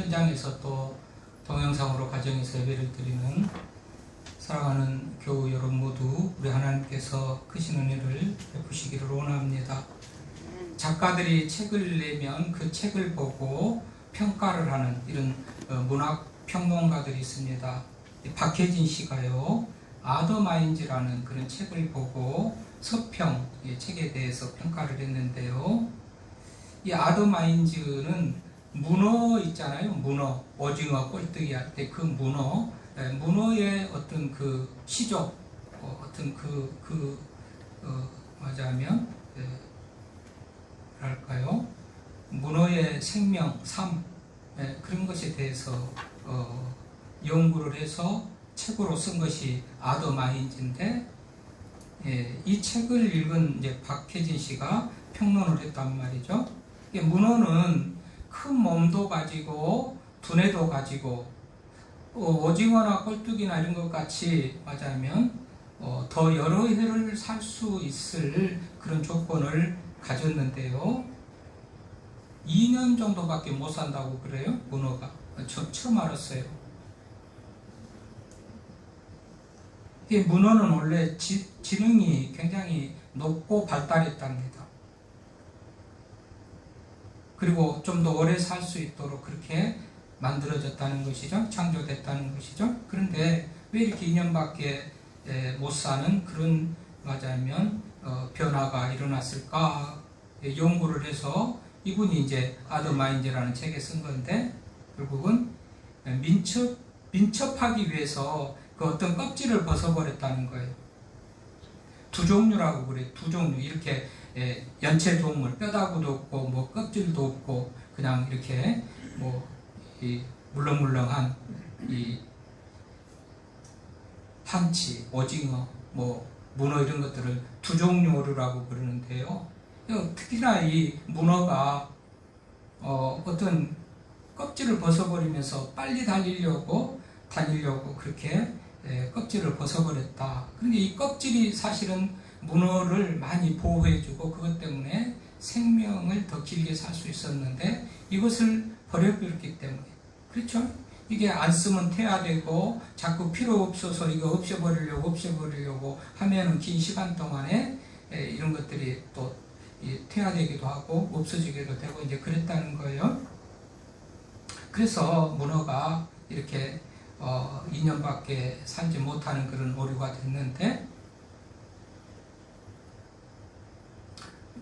현장에서 또 동영상으로 가정에서 예배를 드리는 사랑하는 교우 여러분 모두 우리 하나님께서 크신 은혜를 베푸시기를 원합니다. 작가들이 책을 내면 그 책을 보고 평가를 하는 이런 문학 평론가들이 있습니다. 박혜진 씨가요, 아더마인즈라는 그런 책을 보고 서평, 책에 대해서 평가를 했는데요. 이 아더마인즈는 문어 있잖아요. 문어, 오징어, 꼴뚜기 할 때 그 문어의 어떤 그 시족, 어떤 말하자면, 뭐랄까요? 문어의 생명, 삶, 그런 것에 대해서 연구를 해서 책으로 쓴 것이 아더마인즈인데, 이 책을 읽은 이제 박혜진 씨가 평론을 했단 말이죠. 문어는 큰 몸도 가지고 두뇌도 가지고 오징어나 꼴뚜기나 이런 것 같이 말하자면 더 여러 해를 살 수 있을 그런 조건을 가졌는데요. 2년 정도밖에 못 산다고 그래요, 문어가. 저 처음 알았어요. 이 문어는 원래 지능이 굉장히 높고 발달했답니다. 그리고 좀 더 오래 살 수 있도록 그렇게 만들어졌다는 것이죠. 창조됐다는 것이죠. 그런데 왜 이렇게 2년밖에 못 사는 그런 말하자면 변화가 일어났을까 연구를 해서 이분이 이제 아더마인즈라는 책에 쓴 건데, 결국은 민첩하기 위해서 그 어떤 껍질을 벗어버렸다는 거예요. 두 종류라고 그래요. 두 종류. 이렇게 연체 동물, 뼈다구도 없고 뭐 껍질도 없고 그냥 이렇게 이 물렁물렁한 이 한치, 오징어, 문어 이런 것들을 두 종류라고 그러는데요. 특히나 이 문어가 어떤 껍질을 벗어버리면서 빨리 다니려고 그렇게 껍질을 벗어버렸다. 그런데 이 껍질이 사실은 문어를 많이 보호해주고 그것 때문에 생명을 더 길게 살 수 있었는데 이것을 버려버렸기 때문에, 그렇죠? 이게 안 쓰면 태화되고 자꾸 필요 없어서 이거 없애버리려고 하면은 긴 시간 동안에 이런 것들이 또 태화되기도 하고 없어지기도 되고 이제 그랬다는 거예요. 그래서 문어가 이렇게 2년밖에 살지 못하는 그런 오류가 됐는데,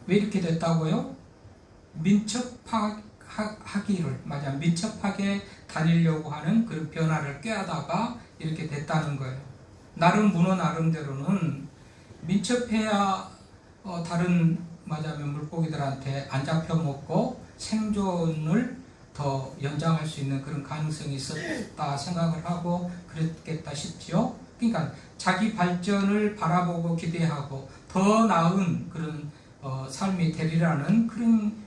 왜 이렇게 됐다고요? 민첩하게 다니려고 하는 그런 변화를 꾀하다가 이렇게 됐다는 거예요. 문어 나름대로는 민첩해야 다른 말하자면 물고기들한테 안 잡혀먹고 생존을 더 연장할 수 있는 그런 가능성이 있었다 생각을 하고 그랬겠다 싶죠. 그러니까 자기 발전을 바라보고 기대하고 더 나은 그런 삶이 되리라는 그런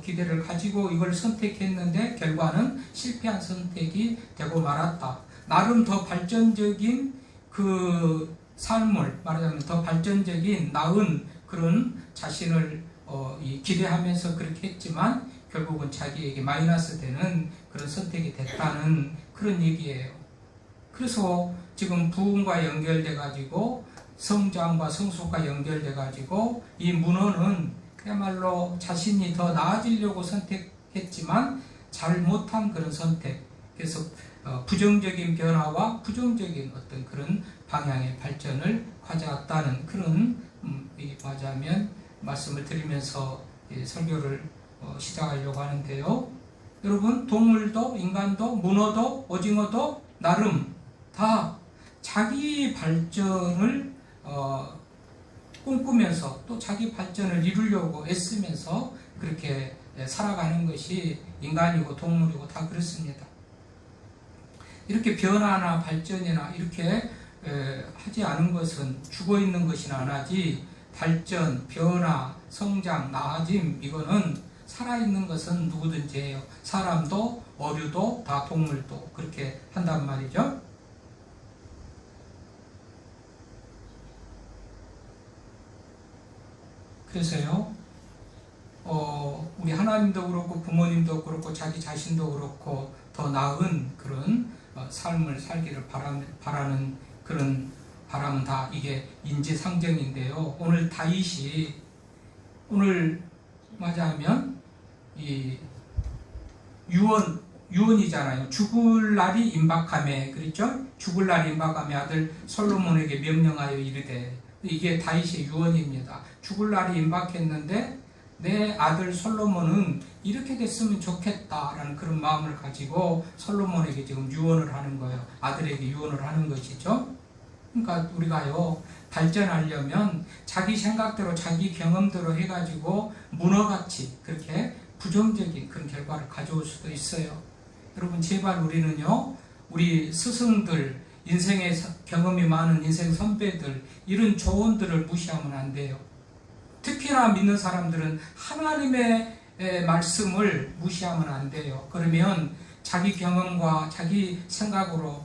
기대를 가지고 이걸 선택했는데 결과는 실패한 선택이 되고 말았다. 나름 더 발전적인 그 삶을 말하자면 더 발전적인 나은 그런 자신을 기대하면서 그렇게 했지만 결국은 자기에게 마이너스 되는 그런 선택이 됐다는 그런 얘기예요. 그래서 지금 부흥과 연결돼 가지고 성장과 성숙과 연결돼 가지고 이 문어는 그야말로 자신이 더 나아지려고 선택했지만 잘못한 그런 선택, 그래서 부정적인 변화와 부정적인 어떤 그런 방향의 발전을 가져왔다는 그런 말하자면 말씀을 드리면서 설교를 시작하려고 하는데요. 여러분, 동물도 인간도 문어도 오징어도 나름 다 자기 발전을 꿈꾸면서 또 자기 발전을 이루려고 애쓰면서 그렇게 살아가는 것이 인간이고 동물이고 다 그렇습니다. 이렇게 변화나 발전이나 이렇게 하지 않은 것은 죽어있는 것이나 안 하지, 발전, 변화, 성장, 나아짐 이거는 살아있는 것은 누구든지 해요. 사람도 어류도 다 동물도 그렇게 한단 말이죠. 그래서요, 우리 하나님도 그렇고 부모님도 그렇고 자기 자신도 그렇고 더 나은 그런 삶을 살기를 바라는 그런 바람은 다 이게 인지상정인데요. 오늘 다윗이 오늘 맞아하면 이 유언이잖아요. 죽을 날이 임박함에, 그렇죠? 죽을 날이 임박함에 아들 솔로몬에게 명령하여 이르되, 이게 다윗의 유언입니다. 죽을 날이 임박했는데 내 아들 솔로몬은 이렇게 됐으면 좋겠다라는 그런 마음을 가지고 솔로몬에게 지금 유언을 하는 거예요. 아들에게 유언을 하는 것이죠. 그러니까 우리가요, 발전하려면 자기 생각대로 자기 경험대로 해가지고 문어같이 그렇게 부정적인 그런 결과를 가져올 수도 있어요. 여러분, 제발 우리는요, 우리 스승들, 인생의 경험이 많은 인생 선배들, 이런 조언들을 무시하면 안 돼요. 특히나 믿는 사람들은 하나님의 말씀을 무시하면 안 돼요. 그러면 자기 경험과 자기 생각으로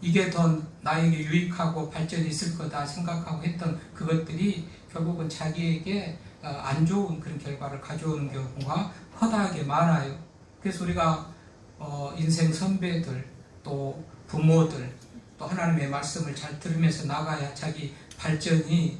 이게 더 나에게 유익하고 발전이 있을 거다 생각하고 했던 그것들이 결국은 자기에게 안 좋은 그런 결과를 가져오는 경우가 허다하게 많아요. 그래서 우리가 인생 선배들, 또 부모들, 또 하나님의 말씀을 잘 들으면서 나가야 자기 발전이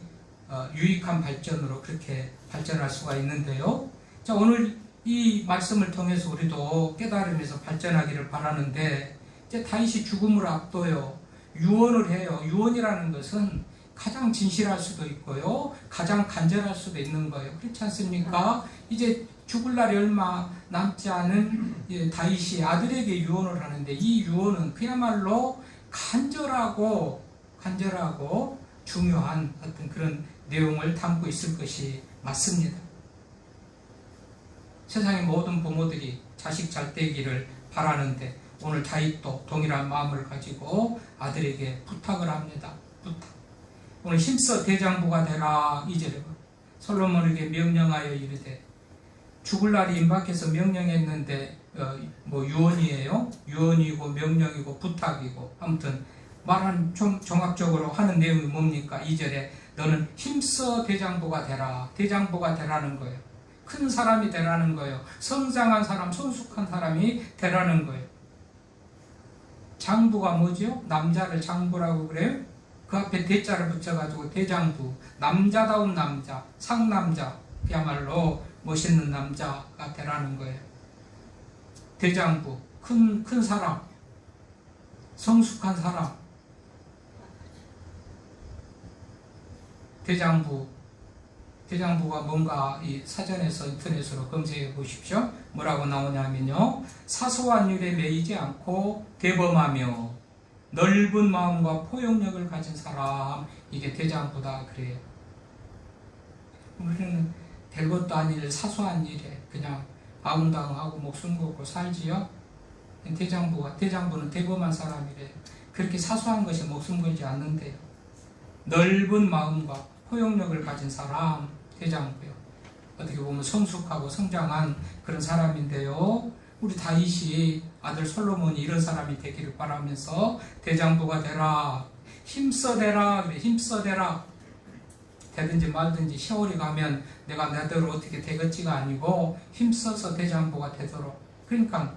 유익한 발전으로 그렇게 발전할 수가 있는데요. 자, 오늘 이 말씀을 통해서 우리도 깨달으면서 발전하기를 바라는데, 이제 다윗이 죽음을 앞둬요. 유언을 해요. 유언이라는 것은 가장 진실할 수도 있고요, 가장 간절할 수도 있는 거예요. 그렇지 않습니까? 이제 죽을 날이 얼마 남지 않은 다윗이 아들에게 유언을 하는데, 이 유언은 그야말로 간절하고 중요한 어떤 그런 내용을 담고 있을 것이 맞습니다. 세상의 모든 부모들이 자식 잘 되기를 바라는데, 오늘 다윗도 동일한 마음을 가지고 아들에게 부탁을 합니다. 오늘 힘써 대장부가 되라. 2절에 솔로몬에게 명령하여 이르되, 죽을 날이 임박해서 명령했는데 유언이에요. 유언이고 명령이고 부탁이고, 아무튼 말한 좀 종합적으로 하는 내용이 뭡니까? 2절에 너는 힘써 대장부가 되라. 대장부가 되라는 거예요. 큰 사람이 되라는 거예요. 성장한 사람, 성숙한 사람이 되라는 거예요. 장부가 뭐죠? 남자를 장부라고 그래요? 그 앞에 대자를 붙여가지고 대장부, 남자다운 남자, 상남자, 그야말로 멋있는 남자가 되라는 거예요. 대장부, 큰 사람, 성숙한 사람. 대장부가 뭔가 이 사전에서 인터넷으로 검색해 보십시오. 뭐라고 나오냐면요, 사소한 일에 매이지 않고 대범하며 넓은 마음과 포용력을 가진 사람, 이게 대장부다 그래요. 우리는 별것도 아닐 사소한 일에 그냥 아웅다웅하고 목숨 걸고 살지요. 대장부는 대범한 사람이래요. 그렇게 사소한 것에 목숨 걸지 않는데요. 넓은 마음과 포용력을 가진 사람, 대장부요. 어떻게 보면 성숙하고 성장한 그런 사람인데요. 우리 다윗이 아들 솔로몬이 이런 사람이 되기를 바라면서 대장부가 되라, 힘써대라, 그래. 힘써대라. 되든지 말든지 세월이 가면 내가 나대로 어떻게 되겠지가 아니고 힘써서 대장부가 되도록. 그러니까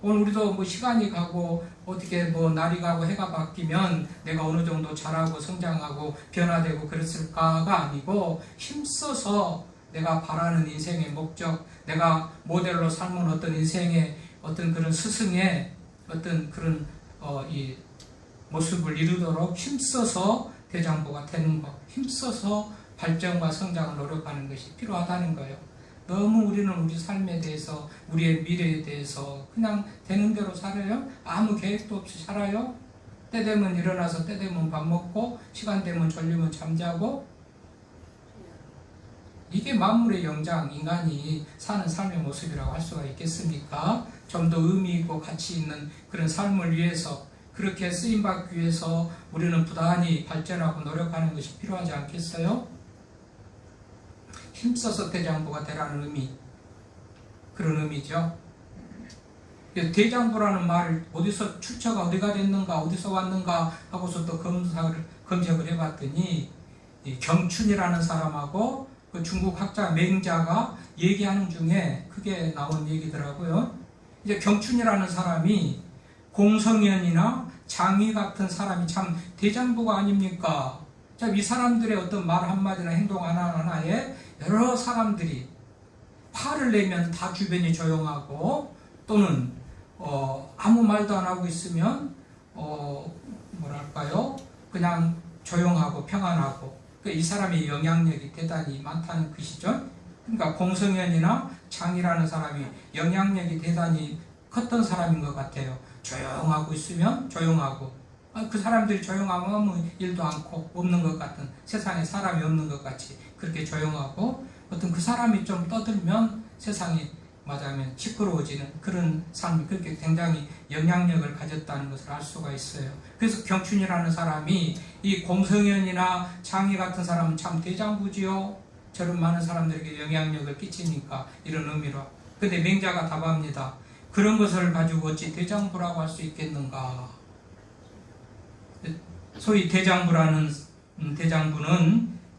오늘 우리도 시간이 가고 어떻게 날이 가고 해가 바뀌면 내가 어느 정도 자라고 성장하고 변화되고 그랬을까가 아니고, 힘써서 내가 바라는 인생의 목적, 내가 모델로 삼은 어떤 인생의 어떤 그런 스승의 어떤 그런 이 모습을 이루도록 힘써서 대장부가 되는 것, 힘써서 발전과 성장을 노력하는 것이 필요하다는 거예요. 너무 우리는 우리 삶에 대해서, 우리의 미래에 대해서 그냥 되는 대로 살아요. 아무 계획도 없이 살아요. 때 되면 일어나서 때 되면 밥 먹고, 시간 되면 졸리면 잠자고. 이게 만물의 영장, 인간이 사는 삶의 모습이라고 할 수가 있겠습니까? 좀 더 의미 있고 가치 있는 그런 삶을 위해서, 그렇게 쓰임받기 위해서 우리는 부단히 발전하고 노력하는 것이 필요하지 않겠어요? 힘써서 대장부가 되라는 의미, 그런 의미죠. 대장부라는 말, 어디서 출처가 어디가 됐는가, 어디서 왔는가 하고서 또 검색을 해봤더니, 이 경춘이라는 사람하고 그 중국 학자 맹자가 얘기하는 중에 그게 나온 얘기더라고요. 이제 경춘이라는 사람이 공성현이나 장위 같은 사람이 참 대장부가 아닙니까? 이 사람들의 어떤 말 한마디나 행동 하나하나에 여러 사람들이 화를 내면 다 주변이 조용하고, 또는 아무 말도 안 하고 있으면 뭐랄까요? 그냥 조용하고 평안하고, 이 사람의 영향력이 대단히 많다는 것이죠. 그러니까 공성현이나 장이라는 사람이 영향력이 대단히 컸던 사람인 것 같아요. 조용하고 있으면 조용하고, 그 사람들이 조용하면 아무 일도 않고 없는 것 같은, 세상에 사람이 없는 것 같이 그렇게 조용하고, 어떤 그 사람이 좀 떠들면 세상이 맞아면 시끄러워지는 그런 삶이 그렇게 굉장히 영향력을 가졌다는 것을 알 수가 있어요. 그래서 경춘이라는 사람이 이 공성현이나 장희 같은 사람은 참 대장부지요. 저런 많은 사람들에게 영향력을 끼치니까, 이런 의미로. 근데 맹자가 답합니다. 그런 것을 가지고 어찌 대장부라고 할 수 있겠는가. 소위 대장부는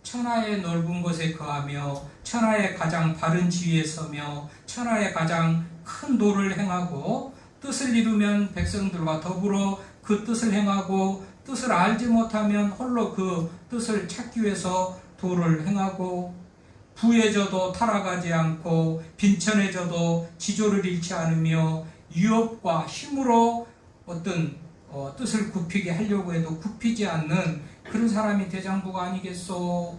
천하의 넓은 곳에 거하며 천하의 가장 바른 지위에 서며 천하의 가장 큰 도를 행하고, 뜻을 이루면 백성들과 더불어 그 뜻을 행하고, 뜻을 알지 못하면 홀로 그 뜻을 찾기 위해서 도를 행하고, 부해져도 타락하지 않고 빈천해져도 지조를 잃지 않으며 유업과 힘으로 어떤 뜻을 굽히게 하려고 해도 굽히지 않는 그런 사람이 대장부가 아니겠소.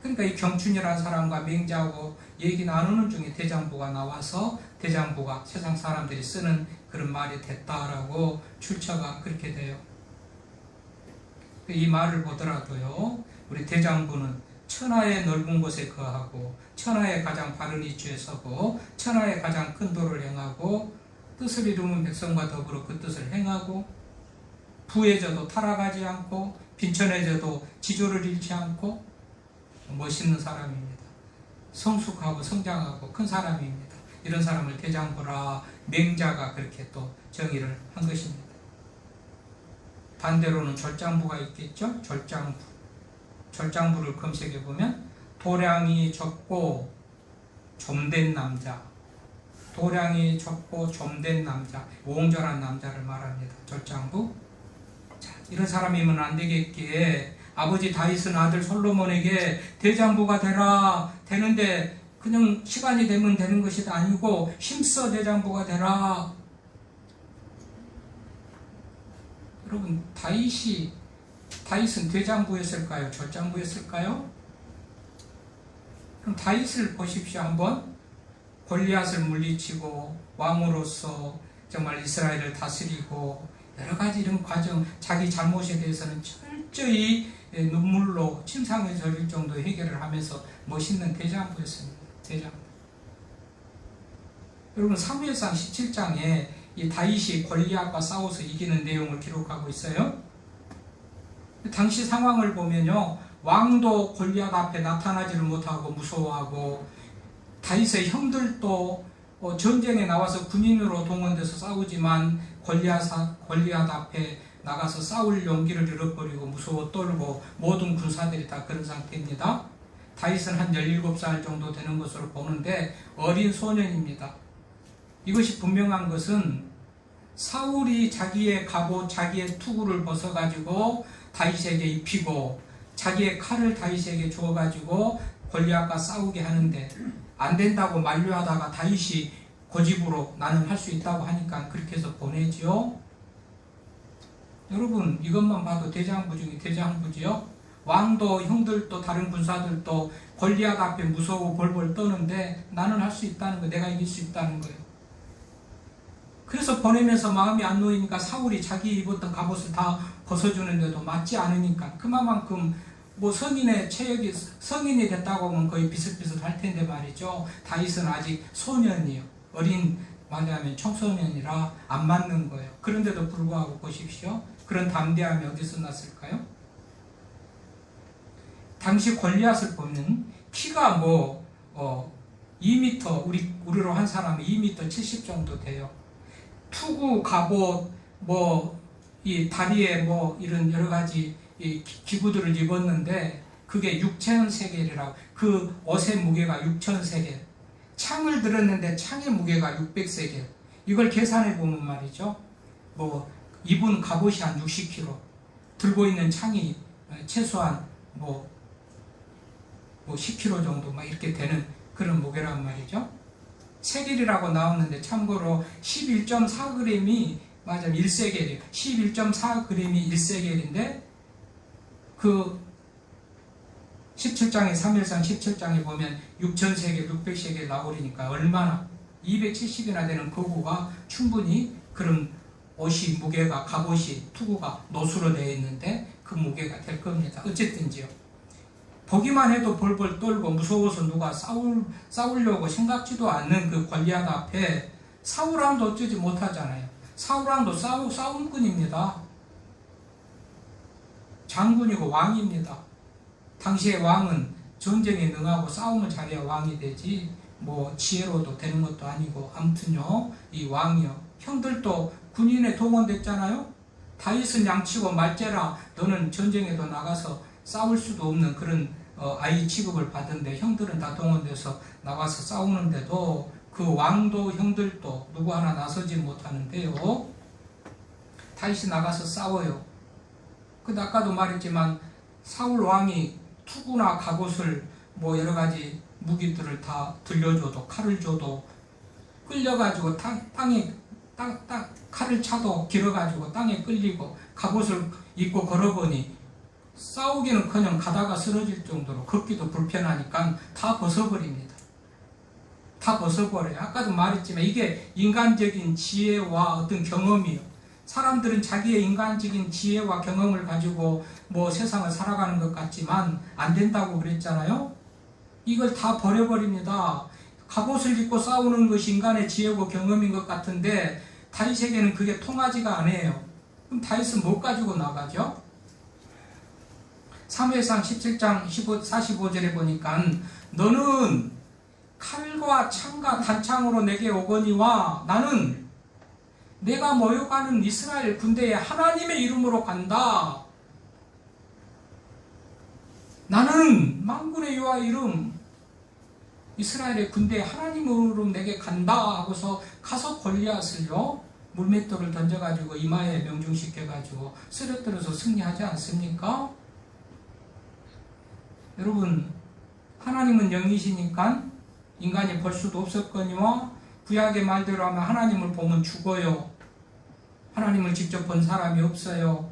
그러니까 이 경춘이라는 사람과 맹자하고 얘기 나누는 중에 대장부가 나와서 대장부가 세상 사람들이 쓰는 그런 말이 됐다라고 출처가 그렇게 돼요. 이 말을 보더라도요, 우리 대장부는 천하의 넓은 곳에 거하고 천하의 가장 바른 위치에 서고 천하의 가장 큰 도를 행하고, 뜻을 이루면 백성과 더불어 그 뜻을 행하고, 부해져도 타락하지 않고 빈천해져도 지조를 잃지 않고, 멋있는 사람입니다. 성숙하고 성장하고 큰 사람입니다. 이런 사람을 대장부라 맹자가 그렇게 또 정의를 한 것입니다. 반대로는 절장부가 있겠죠. 절장부를 검색해 보면 도량이 적고 좀된 남자, 도량이 적고 좀된 남자, 옹졸한 남자를 말합니다. 절장부. 자, 이런 사람이면 안 되겠기에 아버지 다윗은 아들 솔로몬에게 대장부가 되라, 되는데 그냥 시간이 되면 되는 것이 아니고 힘써 대장부가 되라. 여러분, 다윗은 대장부였을까요? 절장부였을까요? 그럼 다윗을 보십시오. 한번 골리앗을 물리치고 왕으로서 정말 이스라엘을 다스리고 여러 가지 이런 과정, 자기 잘못에 대해서는 철저히 눈물로 침상에 절일 정도 해결을 하면서 멋있는 대장부였습니다. 대장부. 여러분, 사무엘상 17장에 이 다윗이 골리앗과 싸워서 이기는 내용을 기록하고 있어요. 당시 상황을 보면요, 왕도 골리앗 앞에 나타나지를 못하고 무서워하고, 다윗의 형들도 전쟁에 나와서 군인으로 동원돼서 싸우지만 골리앗 앞에 나가서 싸울 용기를 잃어버리고 무서워 떨고, 모든 군사들이 다 그런 상태입니다. 다윗은 한 17살 정도 되는 것으로 보는데 어린 소년입니다. 이것이 분명한 것은 사울이 자기의 갑옷, 자기의 투구를 벗어가지고 다윗에게 입히고 자기의 칼을 다윗에게 주어가지고 골리앗과 싸우게 하는데, 안 된다고 만류하다가 다윗이 고집으로 나는 할 수 있다고 하니까 그렇게 해서 보내지요. 여러분, 이것만 봐도 대장부 중에 대장부지요. 왕도 형들도 다른 군사들도 골리앗 앞에 무서워 벌벌 떠는데 나는 할 수 있다는 거, 내가 이길 수 있다는 거예요. 그래서 보내면서 마음이 안 놓이니까 사울이 자기 입었던 갑옷을 다 벗어주는데도 맞지 않으니까, 그만큼 뭐 성인의 체력이, 성인이 됐다고 하면 거의 비슷비슷할 텐데 말이죠. 다윗은 아직 소년이에요. 어린, 말하자면 청소년이라 안 맞는 거예요. 그런데도 불구하고 보십시오. 그런 담대함이 어디서 났을까요? 당시 골리앗을 보면 키가 2m, 우리로 한 사람이 2m 70 정도 돼요. 투구, 갑옷, 이 다리에 이런 여러 가지 이 기구들을 입었는데, 그게 6,000세겔이라고. 그 옷의 무게가 6,000세겔. 창을 들었는데 창의 무게가 600세겔. 이걸 계산해 보면 말이죠. 뭐 입은 갑옷이 한 60kg. 들고 있는 창이 최소한 뭐 10kg 정도 막 이렇게 되는 그런 무게란 말이죠. 세겔이라고 나오는데 참고로 11.4g이 맞아 1세겔이에요. 11.4g이 1세겔인데 그 17장에 3일상 17장에 보면 6,000세겔, 600세겔 나오니까 얼마나 270이나 되는 거구가 충분히 그런 옷이 무게가 갑옷이 투구가 노수로 되어 있는데 그 무게가 될 겁니다. 어쨌든지요. 보기만 해도 벌벌 떨고 무서워서 누가 싸우려고 생각지도 않는 그 골리앗 앞에 사울왕도 어쩌지 못하잖아요. 사울왕도 싸움꾼입니다. 장군이고 왕입니다. 당시의 왕은 전쟁에 능하고 싸움을 잘해야 왕이 되지 뭐 지혜로도 되는 것도 아니고 아무튼요 이 왕이요 형들도 군인에 동원됐잖아요. 다윗은 양치고 말째라 너는 전쟁에도 나가서 싸울 수도 없는 그런 아이 취급을 받은데 형들은 다 동원돼서 나가서 싸우는데도 그 왕도 형들도 누구 하나 나서지 못하는데요. 다윗이 나가서 싸워요. 근데 아까도 말했지만 사울 왕이 투구나 갑옷을 뭐 여러 가지 무기들을 다 들려줘도 칼을 줘도 끌려가지고 땅에 칼을 차도 길어가지고 땅에 끌리고 갑옷을 입고 걸어보니 싸우기는커녕 가다가 쓰러질 정도로 걷기도 불편하니까 다 벗어버립니다. 다 벗어버려요. 아까도 말했지만 이게 인간적인 지혜와 어떤 경험이에요. 사람들은 자기의 인간적인 지혜와 경험을 가지고 뭐 세상을 살아가는 것 같지만 안 된다고 그랬잖아요. 이걸 다 버려버립니다. 갑옷을 입고 싸우는 것이 인간의 지혜고 경험인 것 같은데 다윗에게는 그게 통하지가 않아요. 그럼 다윗은 뭐 가지고 나가죠? 사무엘상 17장 45절에 보니까 너는 칼과 창과 단창으로 내게 오거니와 나는 내가 모여가는 이스라엘 군대에 하나님의 이름으로 간다. 나는 만군의 여호와 이름 이스라엘의 군대에 하나님으로 내게 간다 하고서 가서 골리앗을요 물맷돌을 던져가지고 이마에 명중시켜가지고 쓰러뜨려서 승리하지 않습니까? 여러분 하나님은 영이시니까 인간이 볼 수도 없었거니와 구약의 말대로 하면 하나님을 보면 죽어요. 하나님을 직접 본 사람이 없어요.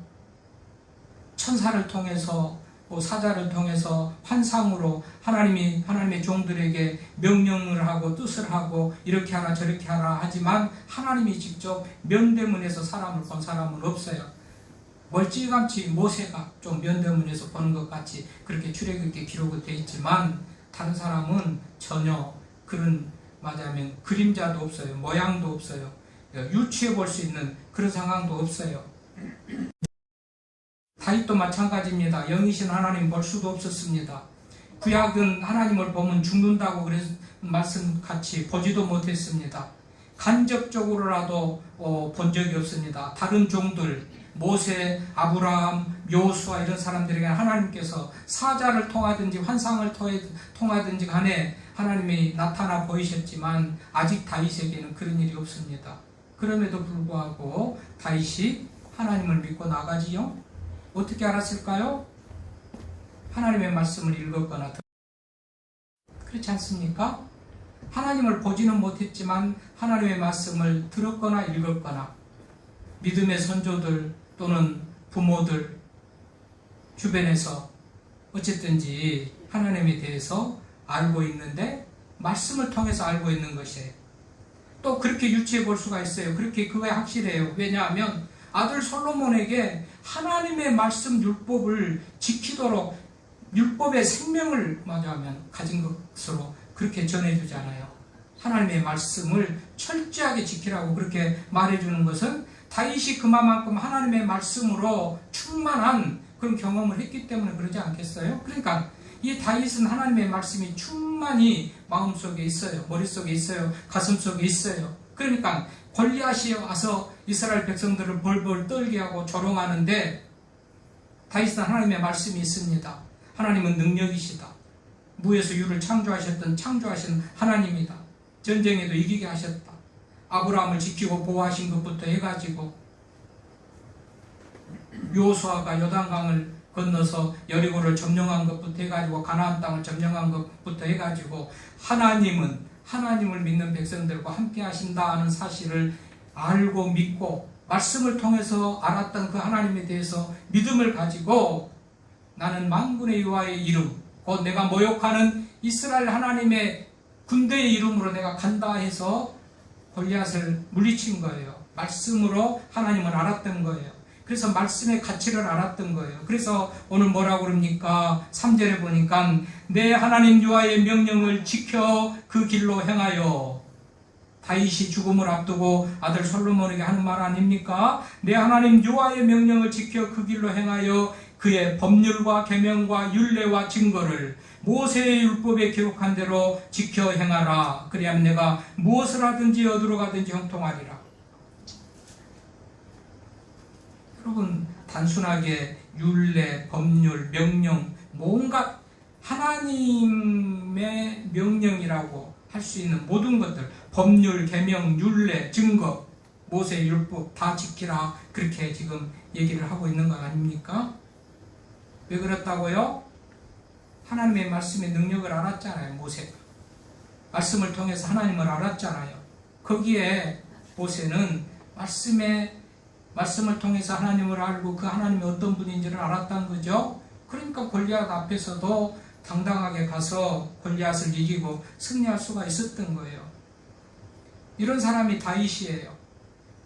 천사를 통해서 사자를 통해서 환상으로 하나님의 종들에게 명령을 하고 뜻을 하고 이렇게 하라 저렇게 하라 하지만 하나님이 직접 면대문에서 사람을 본 사람은 없어요. 멀찌감치 모세가 좀 면대문에서 보는 것 같이 그렇게 출애굽기에 기록이 되어 있지만 다른 사람은 전혀 그런 말하자면 그림자도 없어요. 모양도 없어요. 유추해 볼 수 있는 그런 상황도 없어요. 다윗도 마찬가지입니다. 영이신 하나님 볼 수도 없었습니다. 구약은 하나님을 보면 죽는다고 그래서 말씀같이 보지도 못했습니다. 간접적으로라도 본 적이 없습니다. 다른 종들 모세, 아브라함, 요수아 이런 사람들에게 하나님께서 사자를 통하든지 환상을 통하든지 간에 하나님이 나타나 보이셨지만 아직 다윗에게는 그런 일이 없습니다. 그럼에도 불구하고 다윗이 하나님을 믿고 나가지요. 어떻게 알았을까요? 하나님의 말씀을 읽었거나 그렇지 않습니까? 하나님을 보지는 못했지만 하나님의 말씀을 들었거나 읽었거나 믿음의 선조들 또는 부모들 주변에서 어쨌든지 하나님에 대해서 알고 있는데 말씀을 통해서 알고 있는 것이에요. 또 그렇게 유추해 볼 수가 있어요. 그렇게 그거에 확실해요. 왜냐하면 아들 솔로몬에게 하나님의 말씀 율법을 지키도록 율법의 생명을 마주하면 가진 것으로 그렇게 전해주잖아요. 하나님의 말씀을 철저하게 지키라고 그렇게 말해주는 것은 다윗이 그만큼 하나님의 말씀으로 충만한 그런 경험을 했기 때문에 그러지 않겠어요? 그러니까 이 다윗은 하나님의 말씀이 충만히 마음속에 있어요. 머릿속에 있어요. 가슴속에 있어요. 그러니까 골리앗이 와서 이스라엘 백성들을 벌벌 떨게 하고 조롱하는데 다윗은 하나님의 말씀이 있습니다. 하나님은 능력이시다. 무에서 유를 창조하셨던 창조하신 하나님이다. 전쟁에도 이기게 하셨다. 아브라함을 지키고 보호하신 것부터 해가지고 요수아가 요단강을 건너서 여리고를 점령한 것부터 해가지고 가나안 땅을 점령한 것부터 해가지고 하나님은 하나님을 믿는 백성들과 함께 하신다 하는 사실을 알고 믿고 말씀을 통해서 알았던 그 하나님에 대해서 믿음을 가지고 나는 만군의 여호와의 이름, 곧 내가 모욕하는 이스라엘 하나님의 군대의 이름으로 내가 간다 해서 골리앗을 물리친 거예요. 말씀으로 하나님을 알았던 거예요. 그래서 말씀의 가치를 알았던 거예요. 그래서 오늘 뭐라고 그럽니까? 3절에 보니까 내 하나님 여호와의 명령을 지켜 그 길로 행하여, 다윗이 죽음을 앞두고 아들 솔로몬에게 하는 말 아닙니까? 내 하나님 여호와의 명령을 지켜 그 길로 행하여 그의 법률과 계명과 율례와 증거를 모세의 율법에 기록한 대로 지켜 행하라. 그리하면 내가 무엇을 하든지 어디로 가든지 형통하리라. 여러분, 단순하게 율례, 법률, 명령, 뭔가 하나님의 명령이라고 할 수 있는 모든 것들, 법률, 계명, 율례, 증거, 모세의 율법 다 지키라, 그렇게 지금 얘기를 하고 있는 거 아닙니까? 왜 그렇다고요? 하나님의 말씀의 능력을 알았잖아요. 모세가 말씀을 통해서 하나님을 알았잖아요. 거기에 모세는 말씀을 통해서 하나님을 알고 그 하나님이 어떤 분인지를 알았다는 거죠. 그러니까 골리앗 앞에서도 당당하게 가서 골리앗을 이기고 승리할 수가 있었던 거예요. 이런 사람이 다윗이에요.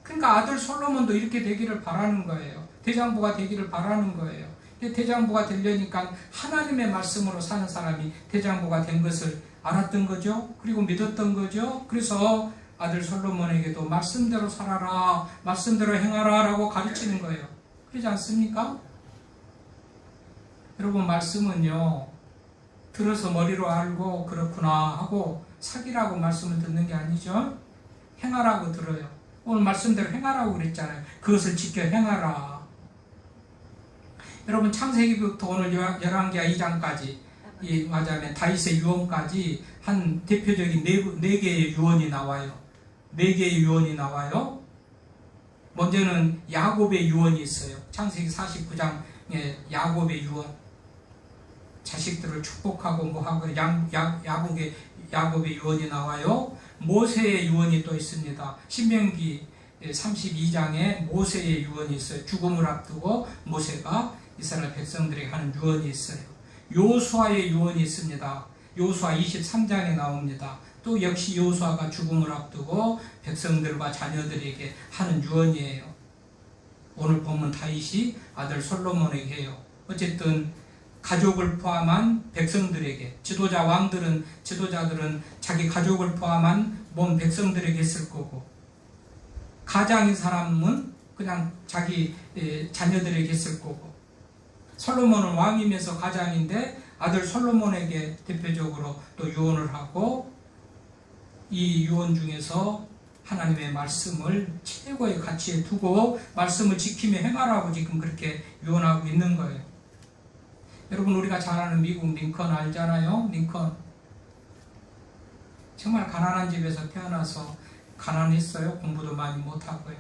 그러니까 아들 솔로몬도 이렇게 되기를 바라는 거예요. 대장부가 되기를 바라는 거예요. 대장부가 되려니까 하나님의 말씀으로 사는 사람이 대장부가 된 것을 알았던 거죠. 그리고 믿었던 거죠. 그래서 아들 솔로몬에게도 말씀대로 살아라, 말씀대로 행하라 라고 가르치는 거예요. 그러지 않습니까? 여러분, 말씀은요, 들어서 머리로 알고 그렇구나 하고 사기라고 말씀을 듣는 게 아니죠. 행하라고 들어요. 오늘 말씀대로 행하라고 그랬잖아요. 그것을 지켜 행하라. 여러분, 창세기부터 오늘 열왕기하 2장까지 말하자면 다윗의 유언까지 한 대표적인 네 개의 유언이 나와요. 네 개의 유언이 나와요. 먼저는 야곱의 유언이 있어요. 창세기 49장에 야곱의 유언. 자식들을 축복하고 뭐하고 야곱의 유언이 나와요. 모세의 유언이 또 있습니다. 신명기 32장에 모세의 유언이 있어요. 죽음을 앞두고 모세가 이스라엘 백성들에게 하는 유언이 있어요. 요수아의 유언이 있습니다. 요수아 23장에 나옵니다. 또 역시 요수아가 죽음을 앞두고 백성들과 자녀들에게 하는 유언이에요. 오늘 보면 다윗이 아들 솔로몬에게 해요. 어쨌든 가족을 포함한 백성들에게, 지도자들은 자기 가족을 포함한 몸 백성들에게 했을 거고, 가장인 사람은 그냥 자기 자녀들에게 했을 거고, 솔로몬은 왕이면서 가장인데 아들 솔로몬에게 대표적으로 또 유언을 하고, 이 유언 중에서 하나님의 말씀을 최고의 가치에 두고 말씀을 지키며 행하라고 지금 그렇게 유언하고 있는 거예요. 여러분, 우리가 잘 아는 미국 링컨 알잖아요. 링컨 정말 가난한 집에서 태어나서 가난했어요. 공부도 많이 못하고요.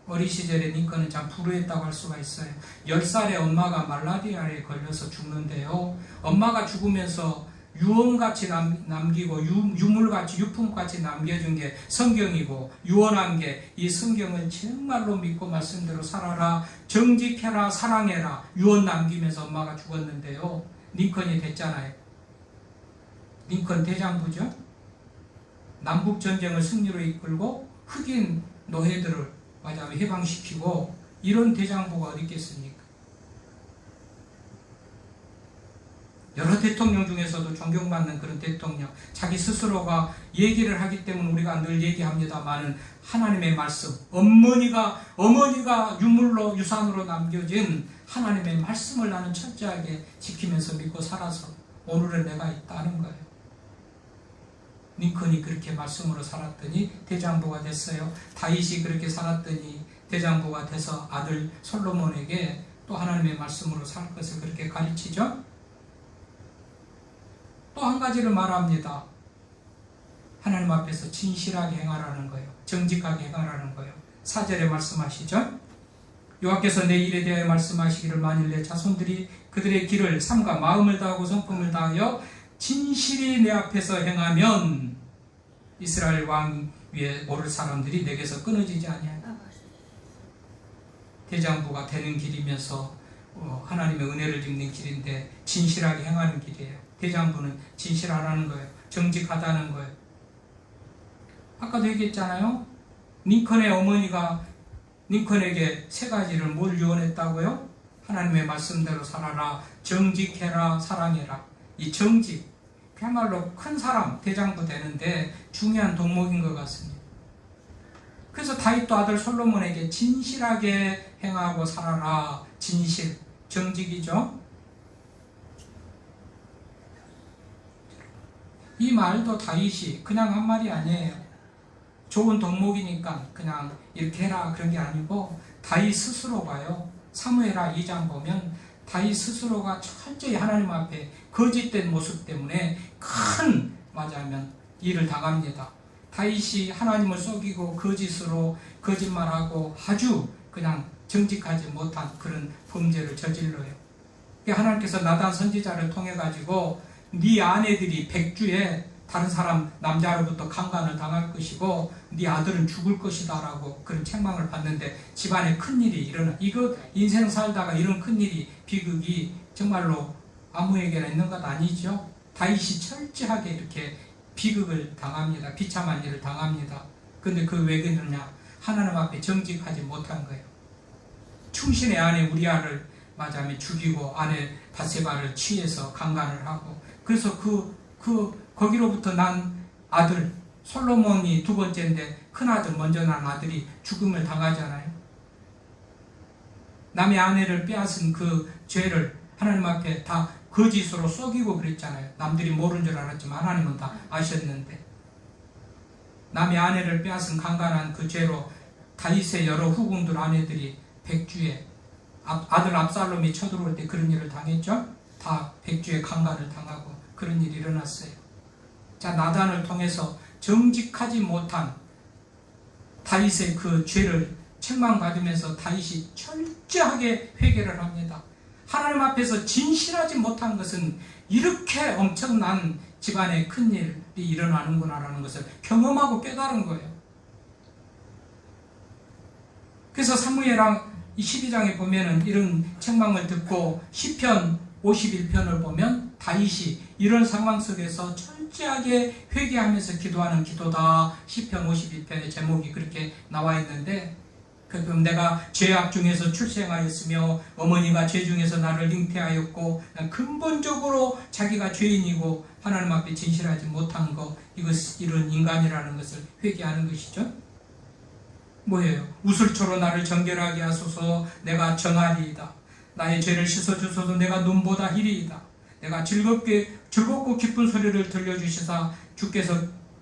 어린 시절에 링컨은 참 불우했다고 할 수가 있어요. 10살에 엄마가 말라리아에 걸려서 죽는데요. 엄마가 죽으면서 유언같이 남기고 유물같이 유품같이 남겨준 게 성경이고, 유언한 게 이 성경을 정말로 믿고 말씀대로 살아라, 정직해라, 사랑해라, 유언 남기면서 엄마가 죽었는데요. 링컨이 됐잖아요. 링컨 대장부죠. 남북전쟁을 승리로 이끌고 흑인 노예들을 해방시키고, 이런 대장부가 어디 있겠습니까? 여러 대통령 중에서도 존경받는 그런 대통령, 자기 스스로가 얘기를 하기 때문에 우리가 늘 얘기합니다만은 하나님의 말씀, 어머니가 유물로 유산으로 남겨진 하나님의 말씀을 나는 철저하게 지키면서 믿고 살아서 오늘은 내가 있다는 거예요. 링컨이 그렇게 말씀으로 살았더니 대장부가 됐어요. 다윗이 그렇게 살았더니 대장부가 돼서 아들 솔로몬에게 또 하나님의 말씀으로 살 것을 그렇게 가르치죠. 또 한 가지를 말합니다. 하나님 앞에서 진실하게 행하라는 거예요. 정직하게 행하라는 거예요. 4절에 말씀하시죠. 여호와께서 내 일에 대하여 말씀하시기를 만일 내 자손들이 그들의 길을 삼가 마음을 다하고 성품을 다하여 진실이 내 앞에서 행하면 이스라엘 왕 위에 오를 사람들이 내게서 끊어지지 아니하리라. 대장부가 되는 길이면서 하나님의 은혜를 입는 길인데 진실하게 행하는 길이에요. 대장부는 진실하라는 거예요. 정직하다는 거예요. 아까도 얘기했잖아요. 링컨의 어머니가 링컨에게 3가지를 뭘 유언했다고요? 하나님의 말씀대로 살아라, 정직해라, 사랑해라. 이 정직, 그야말로 큰 사람, 대장부 되는데 중요한 덕목인 것 같습니다. 그래서 다윗도 아들 솔로몬에게 진실하게 행하고 살아라. 진실, 정직이죠. 이 말도 다윗이 그냥 한 말이 아니에요. 좋은 덕목이니까 그냥 이렇게 해라 그런 게 아니고 다윗 스스로가요. 사무엘하 2장 보면 다윗 스스로가 철저히 하나님 앞에 거짓된 모습 때문에 큰 맞아면 일을 당합니다. 다윗이 하나님을 속이고 거짓으로 거짓말하고 아주 그냥 정직하지 못한 그런 범죄를 저질러요. 하나님께서 나단 선지자를 통해 가지고 네 아내들이 백주에 다른 사람 남자로부터 강간을 당할 것이고 네 아들은 죽을 것이다 라고 그런 책망을 받는데 집안에 큰일이 일어나. 이거 인생 살다가 이런 큰일이 비극이 정말로 아무에게나 있는 것 아니죠. 다윗이 철저하게 이렇게 비극을 당합니다. 비참한 일을 당합니다. 근데 그 왜 그러냐? 하나님 앞에 정직하지 못한 거예요. 충신의 아내 우리아를 맞아면 죽이고 아내 바세바를 취해서 강간을 하고 그래서 거기로부터 난 아들 솔로몬이 2번째인데 큰아들 먼저 난 아들이 죽음을 당하잖아요. 남의 아내를 빼앗은 그 죄를 하나님 앞에 다 거짓으로 속이고 그랬잖아요. 남들이 모르는 줄 알았지만 하나님은 다 아셨는데 남의 아내를 빼앗은 강간한 그 죄로 다윗의 여러 후궁들 아내들이 백주에 아들 압살롬이 쳐들어올 때 그런 일을 당했죠. 다 백주에 강간을 당하고 그런 일이 일어났어요. 자, 나단을 통해서 정직하지 못한 다윗의 그 죄를 책망받으면서 다윗이 철저하게 회개를 합니다. 하나님 앞에서 진실하지 못한 것은 이렇게 엄청난 집안에 큰일이 일어나는구나라는 것을 경험하고 깨달은 거예요. 그래서 사무엘하 12장에 보면은 이런 책망을 듣고 시편 51편을 보면 다윗이 이런 상황 속에서 철저하게 회개하면서 기도하는 기도다. 시편 51편의 제목이 그렇게 나와 있는데 그럼 내가 죄악 중에서 출생하였으며 어머니가 죄 중에서 나를 잉태하였고 근본적으로 자기가 죄인이고 하나님 앞에 진실하지 못한 것 이런 인간이라는 것을 회개하는 것이죠. 뭐예요? 우슬초로 나를 정결하게 하소서. 내가 정하리이다. 나의 죄를 씻어주소서. 내가 눈보다 희리이다. 내가 즐겁고 기쁜 소리를 들려주시사 주께서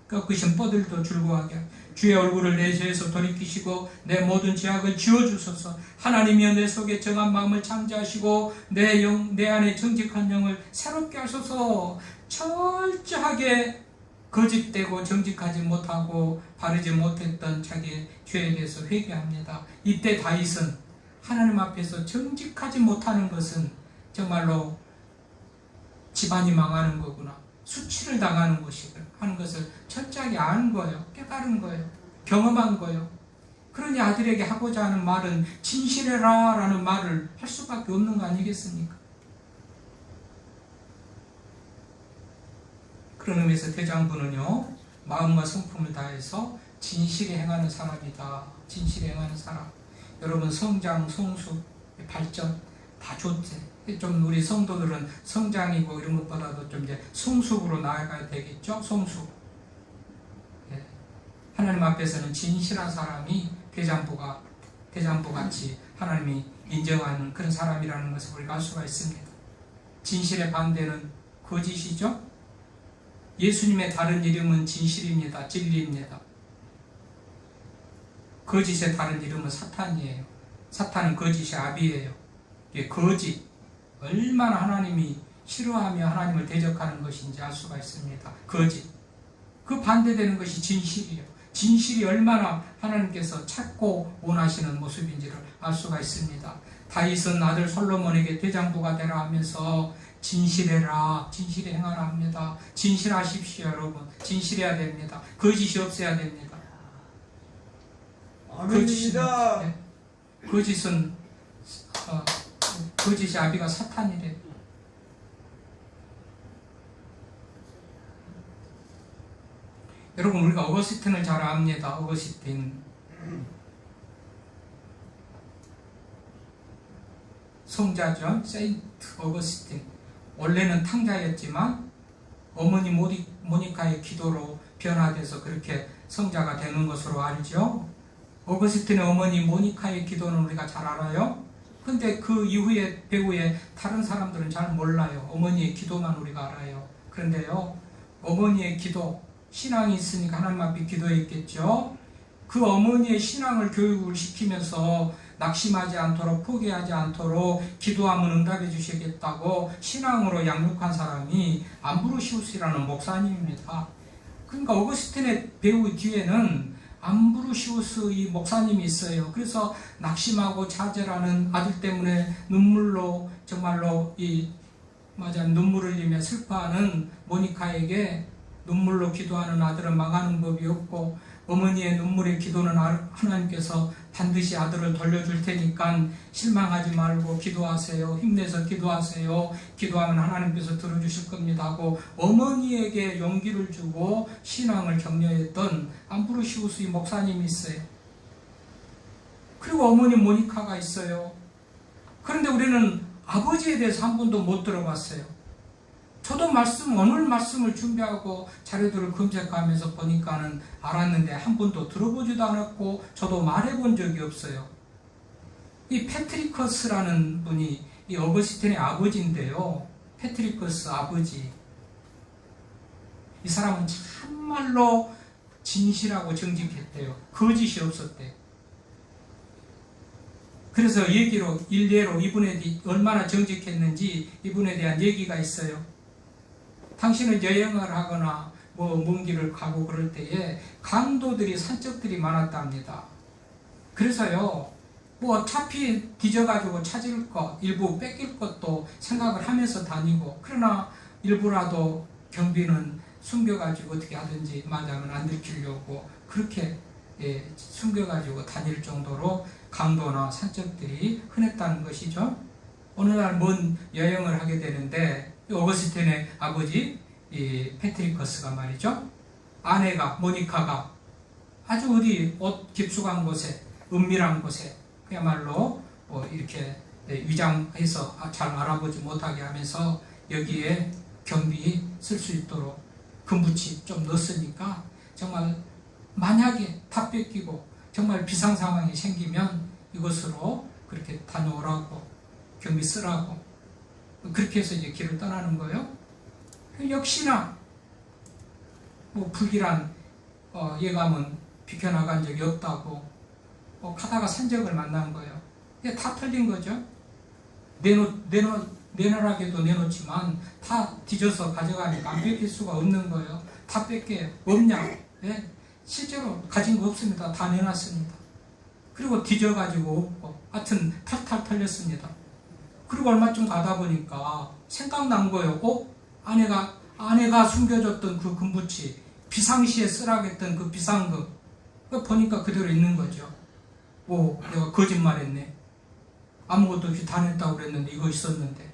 꺾으신 뻗들도 즐거워하게 주의 얼굴을 내 죄에서 돌이키시고 내 모든 죄악을 지워주소서. 하나님이여 내 속에 정한 마음을 창조하시고 내 안에 정직한 영을 새롭게 하소서. 철저하게 거짓되고 정직하지 못하고 바르지 못했던 자기의 죄에 대해서 회개합니다. 이때 다윗은 하나님 앞에서 정직하지 못하는 것은 정말로 집안이 망하는 거구나, 수치를 당하는 것이구나 하는 것을 철저하게 아는 거예요. 깨달은 거예요. 경험한 거예요. 그러니 아들에게 하고자 하는 말은 진실해라 라는 말을 할 수밖에 없는 거 아니겠습니까? 그런 의미에서 대장부는요, 마음과 성품을 다해서 진실에 행하는 사람이다. 진실에 행하는 사람. 여러분 성장, 성숙, 발전 다 좋지. 좀 우리 성도들은 성장이고 이런 것보다도 좀 이제 성숙으로 나아가야 되겠죠. 성숙. 예. 하나님 앞에서는 진실한 사람이 대장부같이 하나님이 인정하는 그런 사람이라는 것을 우리가 알 수가 있습니다. 진실의 반대는 거짓이죠. 예수님의 다른 이름은 진실입니다. 진리입니다. 거짓의 다른 이름은 사탄이에요. 사탄은 거짓의 아비예요. 거짓, 얼마나 하나님이 싫어하며 하나님을 대적하는 것인지 알 수가 있습니다. 거짓. 그 반대되는 것이 진실이에요. 진실이 얼마나 하나님께서 찾고 원하시는 모습인지를 알 수가 있습니다. 다윗은 아들 솔로몬에게 대장부가 되라 하면서 진실해라, 진실히 행하라 합니다. 진실하십시오, 여러분. 진실해야 됩니다. 거짓이 없어야 됩니다. 아멘입니다. 거짓은 거짓이 아비가 사탄이래. 여러분, 우리가 어거스틴을 잘 압니다. 어거스틴. 성자죠. 세인트 어거스틴. 원래는 탕자였지만 어머니 모니카의 기도로 변화돼서 그렇게 성자가 되는 것으로 알죠. 어거스틴의 어머니 모니카의 기도는 우리가 잘 알아요. 근데 그 이후에 배후에 다른 사람들은 잘 몰라요. 어머니의 기도만 우리가 알아요. 그런데요, 어머니의 기도, 신앙이 있으니까 하나님 앞에 기도했겠죠. 그 어머니의 신앙을 교육을 시키면서 낙심하지 않도록, 포기하지 않도록 기도하면 응답해 주시겠다고 신앙으로 양육한 사람이 암브로시우스라는 목사님입니다. 그러니까 어거스틴의 배우 뒤에는 암브로시우스 이 목사님이 있어요. 그래서 낙심하고 좌절하는 아들 때문에 눈물로 정말로 눈물을 흘리며 슬퍼하는 모니카에게 눈물로 기도하는 아들은 망하는 법이 없고, 어머니의 눈물의 기도는 하나님께서 반드시 아들을 돌려줄 테니까 실망하지 말고 기도하세요. 힘내서 기도하세요. 기도하면 하나님께서 들어주실 겁니다 하고 어머니에게 용기를 주고 신앙을 격려했던 암브로시우스 목사님이 있어요. 그리고 어머니 모니카가 있어요. 그런데 우리는 아버지에 대해서 한 번도 못 들어봤어요. 저도 오늘 말씀을 준비하고 자료들을 검색하면서 보니까는 알았는데 한 번도 들어보지도 않았고 저도 말해본 적이 없어요. 이 패트리커스라는 분이 이 어거스틴의 아버지인데요. 패트리커스 아버지. 이 사람은 참말로 진실하고 정직했대요. 거짓이 없었대. 그래서 일례로 이분에 얼마나 정직했는지 이분에 대한 얘기가 있어요. 당신은 여행을 하거나 먼 길을 가고 그럴 때에 강도들이, 산적들이 많았답니다. 그래서요, 어차피 뒤져가지고 찾을 것, 일부 뺏길 것도 생각을 하면서 다니고, 그러나 일부라도 경비는 숨겨가지고 어떻게 하든지 마장은 안 들키려고 그렇게 숨겨가지고 다닐 정도로 강도나 산적들이 흔했다는 것이죠. 어느 날 먼 여행을 하게 되는데 어거스틴의 아버지 패트리커스가 말이죠, 아내가 모니카가 아주 어디 옷 깊숙한 곳에, 은밀한 곳에 그야말로 이렇게 위장해서 잘 알아보지 못하게 하면서 여기에 경비 쓸 수 있도록 금붙이 좀 넣었으니까 정말 만약에 다 뺏기고 정말 비상 상황이 생기면 이것으로 그렇게 다녀오라고, 경비 쓰라고, 그렇게 해서 이제 길을 떠나는 거예요. 역시나 불길한 예감은 비켜나간 적이 없다고 가다가 산적을 만난 거예요. 다 털린 거죠. 내놓으라게도 내놓지만 다 뒤져서 가져가니까 안 뺏길 수가 없는 거예요. 다 뺏게 없냐? 네? 실제로 가진 거 없습니다. 다 내놨습니다. 그리고 뒤져가지고 없고, 하여튼 탈탈 털렸습니다. 그리고 얼마쯤 가다 보니까 생각난 거예요. 아내가 숨겨줬던 그 금붙이, 비상시에 쓰라고 했던 그 비상금, 보니까 그대로 있는 거죠. 내가 거짓말했네. 아무것도 없이 다 냈다고 그랬는데 이거 있었는데.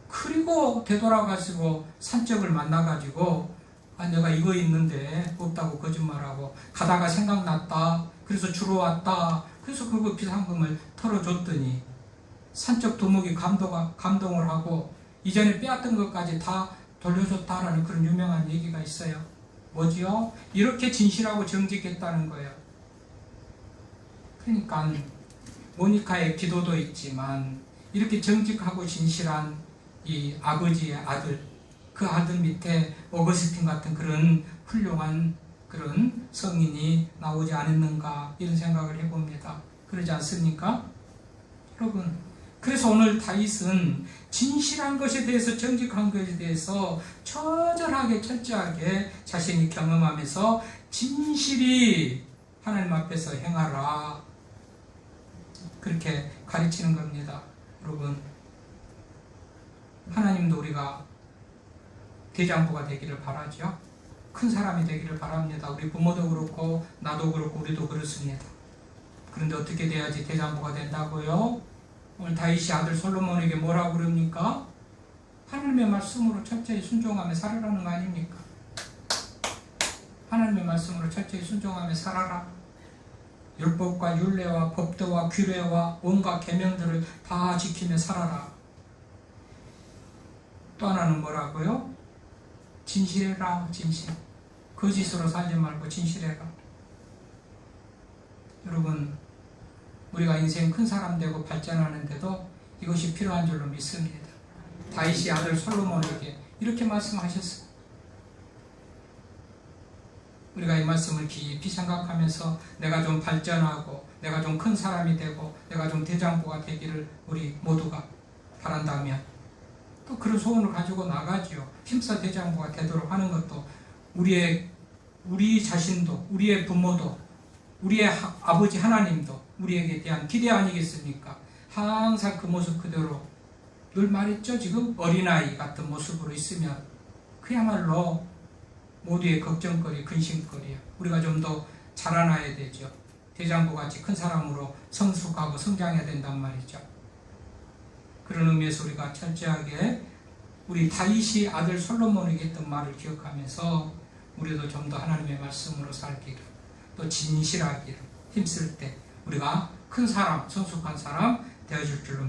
그리고 되돌아가시고 산적을 만나가지고 내가 이거 있는데 없다고 거짓말하고, 가다가 생각났다, 그래서 주러 왔다, 그래서 그거 비상금을 털어줬더니 산적 두목이 감동을 하고 이전에 빼앗던 것까지 다 돌려줬다라는 그런 유명한 얘기가 있어요. 뭐지요? 이렇게 진실하고 정직했다는 거예요. 그러니까 모니카의 기도도 있지만 이렇게 정직하고 진실한 이 아버지의 아들, 그 아들 밑에 어거스틴 같은 그런 훌륭한 그런 성인이 나오지 않았는가, 이런 생각을 해봅니다. 그러지 않습니까? 여러분, 그래서 오늘 다윗은 진실한 것에 대해서, 정직한 것에 대해서 처절하게 철저하게 자신이 경험하면서 진실이 하나님 앞에서 행하라, 그렇게 가르치는 겁니다. 여러분, 하나님도 우리가 대장부가 되기를 바라죠. 큰 사람이 되기를 바랍니다. 우리 부모도 그렇고 나도 그렇고 우리도 그렇습니다. 그런데 어떻게 돼야지 대장부가 된다고요? 오늘 다윗이 아들 솔로몬에게 뭐라고 그럽니까? 하나님의 말씀으로 철저히 순종하며 살아라는 거 아닙니까? 하나님의 말씀으로 철저히 순종하며 살아라. 율법과 율례와 법도와 규례와 온갖 계명들을 다 지키며 살아라. 또 하나는 뭐라고요? 진실해라. 진실. 거짓으로 살지 말고 진실해라. 여러분, 우리가 인생 큰 사람 되고 발전하는데도 이것이 필요한 줄로 믿습니다. 다윗이 아들 솔로몬에게 이렇게 말씀하셨어요. 우리가 이 말씀을 깊이 생각하면서 내가 좀 발전하고 내가 좀 큰 사람이 되고 내가 좀 대장부가 되기를 우리 모두가 바란다면 또 그런 소원을 가지고 나가지요. 힘써 대장부가 되도록 하는 것도 우리 자신도, 우리의 부모도, 우리의 아버지 하나님도 우리에게 대한 기대 아니겠습니까? 항상 그 모습 그대로, 늘 말했죠. 지금 어린아이 같은 모습으로 있으면 그야말로 모두의 걱정거리, 근심거리야. 우리가 좀 더 자라나야 되죠. 대장부같이 큰 사람으로 성숙하고 성장해야 된단 말이죠. 그런 의미에서 우리가 철저하게 우리 다윗이 아들 솔로몬에게 했던 말을 기억하면서 우리도 좀 더 하나님의 말씀으로 살기를, 또 진실하기를 힘쓸 때 우리가 큰 사람, 성숙한 사람 되어줄 줄로